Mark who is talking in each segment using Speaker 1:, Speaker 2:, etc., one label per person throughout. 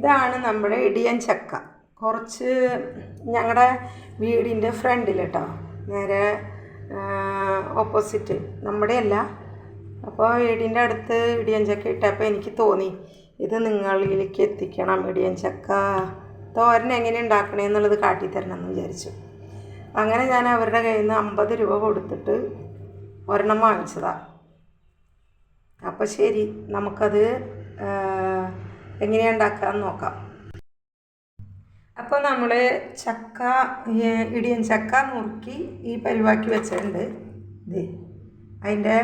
Speaker 1: ഇതാണ് നമ്മുടെ ഇടിയൻ ചക്ക. കുറച്ച് ഞങ്ങളുടെ വീടിൻ്റെ ഫ്രണ്ടിൽ കേട്ടോ, നേരെ ഓപ്പോസിറ്റ്, നമ്മുടെ അല്ല. അപ്പോൾ വീടിൻ്റെ അടുത്ത് ഇടിയൻ ചക്ക ഇട്ടപ്പോൾ എനിക്ക് തോന്നി ഇത് നിങ്ങളിലേക്ക് എത്തിക്കണം. ഇടിയൻ ചക്ക തോരൻ എങ്ങനെ ഉണ്ടാക്കണേ എന്നുള്ളത് കാട്ടിത്തരണം എന്ന് വിചാരിച്ചു. അങ്ങനെ ഞാൻ അവരുടെ കയ്യിൽ നിന്ന് 50 രൂപ കൊടുത്തിട്ട് ഒരെണ്ണം വാങ്ങിച്ചതാണ്. അപ്പോൾ ശരി, നമുക്കത് എങ്ങനെയാണ് ഉണ്ടാക്കാമെന്ന് നോക്കാം. അപ്പോൾ നമ്മൾ ചക്ക, ഇടിയൻ ചക്ക നുറുക്കി ഈ പരിവാക്കി വെച്ചിട്ടുണ്ട്. ഇത് അതിൻ്റെ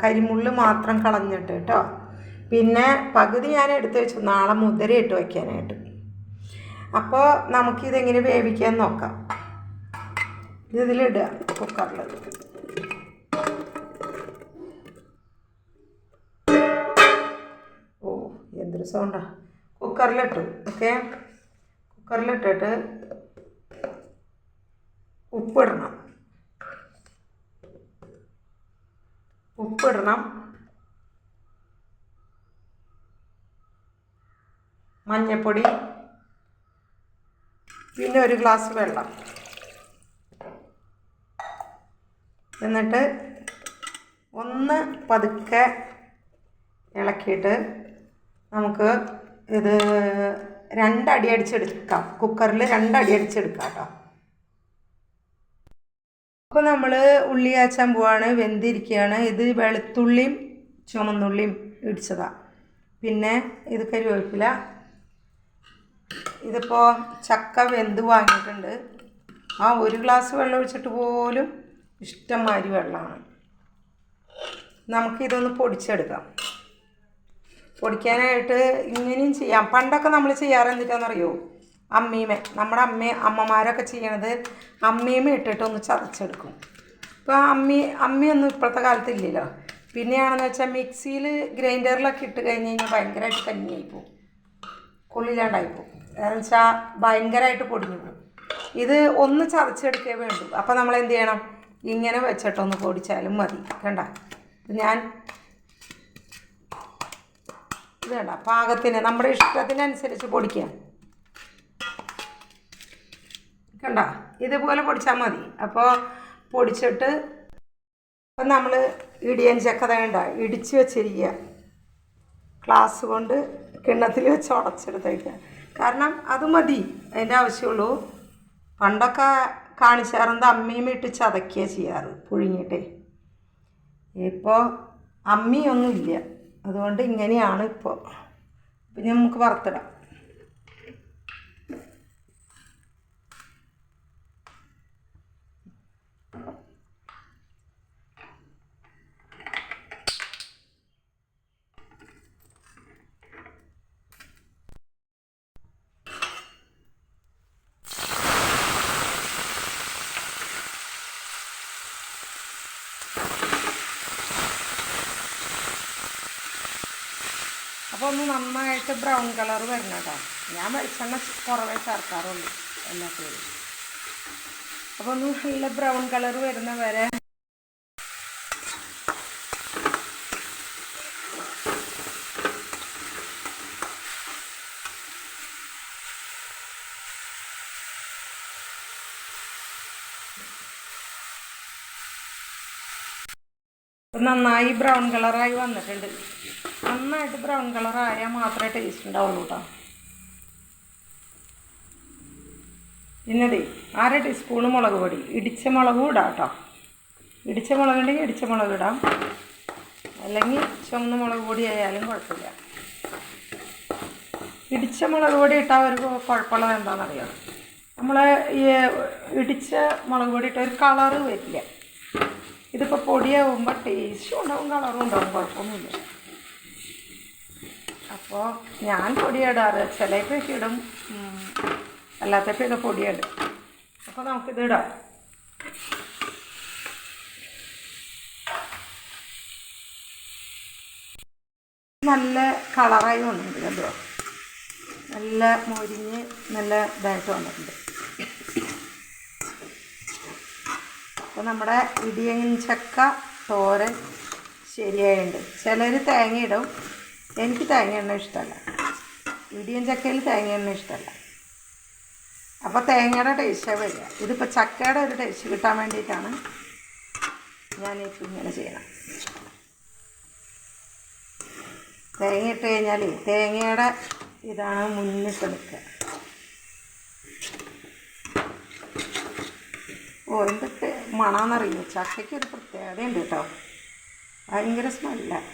Speaker 1: കരിമുള്ള് മാത്രം കളഞ്ഞിട്ട് കേട്ടോ. പിന്നെ പകുതി ഞാൻ എടുത്ത് വെച്ചു നാളെ മുതിര ഇട്ട് വയ്ക്കാനായിട്ട്. അപ്പോൾ നമുക്കിതെങ്ങനെ വേവിക്കാൻ നോക്കാം. ഇതിലിടുക കുക്കറിൽ. ഓ എന്തൊരു സൗണ്ടാ. കുക്കറിലിട്ടു. ഓക്കെ, കുക്കറിലിട്ടിട്ട് ഉപ്പിടണം. മഞ്ഞൾപ്പൊടി, പിന്നെ 1 ഗ്ലാസ് വെള്ളം. എന്നിട്ട് ഒന്ന് പതുക്കെ ഇളക്കിയിട്ട് നമുക്ക് ഇത് 2 അടി അടിച്ചെടുക്കാം. കുക്കറിൽ 2 അടി അടിച്ചെടുക്കാം കേട്ടോ. അപ്പോൾ നമ്മൾ ഉള്ളി കാച്ചാൻ പോവാണ്. വെന്തിരിക്കുകയാണ്. ഇത് വെളുത്തുള്ളിയും ചുമന്നുള്ളിയും ഇടിച്ചതാണ്. പിന്നെ ഇത് കരിവേപ്പില. ഇതിപ്പോൾ ചക്ക വെന്ത് വാങ്ങിയിട്ടുണ്ട്. ആ 1 ഗ്ലാസ് വെള്ളം ഒഴിച്ചിട്ട് പോലും ഇഷ്ടംമാതിരി വെള്ളമാണ്. നമുക്കിതൊന്ന് പൊടിച്ചെടുക്കാം. പൊടിക്കാനായിട്ട് ഇങ്ങനെയും ചെയ്യാം. പണ്ടൊക്കെ നമ്മൾ ചെയ്യാറ് എന്തിട്ടാണെന്നറിയോ, നമ്മുടെ അമ്മമാരൊക്കെ ചെയ്യണത് അമ്മീമ ഇട്ടിട്ട് ഒന്ന് ചതച്ചെടുക്കും. ഇപ്പോൾ അമ്മിയൊന്നും ഇപ്പോഴത്തെ കാലത്ത് ഇല്ലല്ലോ. പിന്നെയാണെന്ന് വെച്ചാൽ മിക്സിയിൽ ഗ്രൈൻഡറിലൊക്കെ ഇട്ട് കഴിഞ്ഞ് കഴിഞ്ഞാൽ ഭയങ്കരമായിട്ട് കഞ്ഞിയായിപ്പോവും, കൊള്ളില്ലാണ്ടായിപ്പോവും. എന്ന് വെച്ചാൽ ഭയങ്കരമായിട്ട് പൊടിഞ്ഞു പോകും. ഇത് ഒന്ന് ചതച്ചെടുക്കേ വേണ്ടൂ. അപ്പോൾ നമ്മൾ എന്ത് ചെയ്യണം, ഇങ്ങനെ വെച്ചിട്ടൊന്ന് പൊടിച്ചാലും മതി. കണ്ട, ഞാൻ ഇത് വേണ്ട, പാകത്തിന് നമ്മുടെ ഇഷ്ടത്തിനനുസരിച്ച് പൊടിക്കാം. കണ്ട, ഇതുപോലെ പൊടിച്ചാൽ മതി. അപ്പോൾ പൊടിച്ചിട്ട് അപ്പം നമ്മൾ ഇടിയൻ ചക്ക വേണ്ട ഇടിച്ച് വെച്ചിരിക്കുക. ഗ്ലാസ് കൊണ്ട് കിണ്ണത്തിൽ വെച്ച് ഉടച്ചെടുത്തേക്കുക. കാരണം അത് മതി, അതിൻ്റെ ആവശ്യമുള്ളൂ. പണ്ടൊക്കെ കാണിച്ചാറുണ്ട് അമ്മിയും ഇട്ട് ചതക്കുക ചെയ്യാറ്, പുഴുങ്ങിയിട്ടേ. ഇപ്പോൾ അമ്മിയൊന്നുമില്ല, അതുകൊണ്ട് ഇങ്ങനെയാണ് ഇപ്പോൾ. പിന്നെ നമുക്ക് വറുത്തിടാം. അപ്പോൾ ഒന്ന് നന്നായിട്ട് ബ്രൗൺ കളർ വരണം കേട്ടോ. ഞാൻ വെളിച്ചെണ്ണ കുറവേ ചേർക്കാറുള്ളൂ എല്ലാത്തിനും. അപ്പോൾ ഒന്ന് നല്ല ബ്രൗൺ കളർ വരുന്ന വരെ നന്നായി ബ്രൗൺ കളറായി വന്നിട്ടുണ്ട്. നന്നായിട്ട് ബ്രൗൺ കളറായാൽ മാത്രമേ ടേസ്റ്റ് ഉണ്ടാവുള്ളൂ കേട്ടോ. പിന്നെ 1/2 ടീസ്പൂണ് മുളക് പൊടി, ഇടിച്ച മുളകും ഇടാം കേട്ടോ. ഇടിച്ച മുളകുണ്ടെങ്കിൽ ഇടിച്ച മുളക് ഇടാം, അല്ലെങ്കിൽ ചുവന്ന മുളക് പൊടി ആയാലും കുഴപ്പമില്ല. ഇടിച്ച മുളക് പൊടി ഇട്ടാൽ ഒരു കുഴപ്പമുള്ളത് എന്താണെന്നറിയാം, നമ്മൾ ഈ ഇടിച്ച മുളക് പൊടി ഇട്ടാൽ ഒരു കളറ് വരില്ല. ഇതിപ്പോൾ പൊടിയാവുമ്പോൾ ടേസ്റ്റും ഉണ്ടാവും, കളറും ഉണ്ടാവും, കുഴപ്പമൊന്നുമില്ല. അപ്പോൾ ഞാൻ പൊടിയിടാറ്, ചിലപ്പോൾ ഇടും, അല്ലാത്തപ്പോൾ ഇത് പൊടിയിടും. അപ്പോൾ നമുക്കിത് ഇടാം. നല്ല കളറായി വന്നിട്ടുണ്ട് കണ്ടോ, നല്ല മൊരിഞ്ഞ് നല്ല ഇതായിട്ട് വന്നിട്ടുണ്ട്. അപ്പോൾ നമ്മുടെ ഇടിയൻ ചക്ക തോരൻ ശരിയായിട്ടുണ്ട്. ചിലർ തേങ്ങ ഇടും, എനിക്ക് തേങ്ങ ഇടുന്ന ഇഷ്ടമല്ല. ഇടിയൻ ചക്കയിൽ തേങ്ങയൊന്നും ഇഷ്ടമല്ല. അപ്പോൾ തേങ്ങയുടെ ടേസ്റ്റാണ് വരിക. ഇതിപ്പോൾ ചക്കയുടെ ഒരു ടേസ്റ്റ് കിട്ടാൻ വേണ്ടിയിട്ടാണ് ഞാനിപ്പോൾ ഇങ്ങനെ ചെയ്യണം. തേങ്ങ ഇട്ട് കഴിഞ്ഞാൽ തേങ്ങയുടെ ഇതാണ് മുന്നിട്ട് നിൽക്കുക. എന്തൊക്കെ മണമെന്നറിയോ, ചക്കയ്ക്ക് ഒരു പ്രത്യേകതയുണ്ട് കേട്ടോ, ഭയങ്കര സ്മെല്ലാണ്.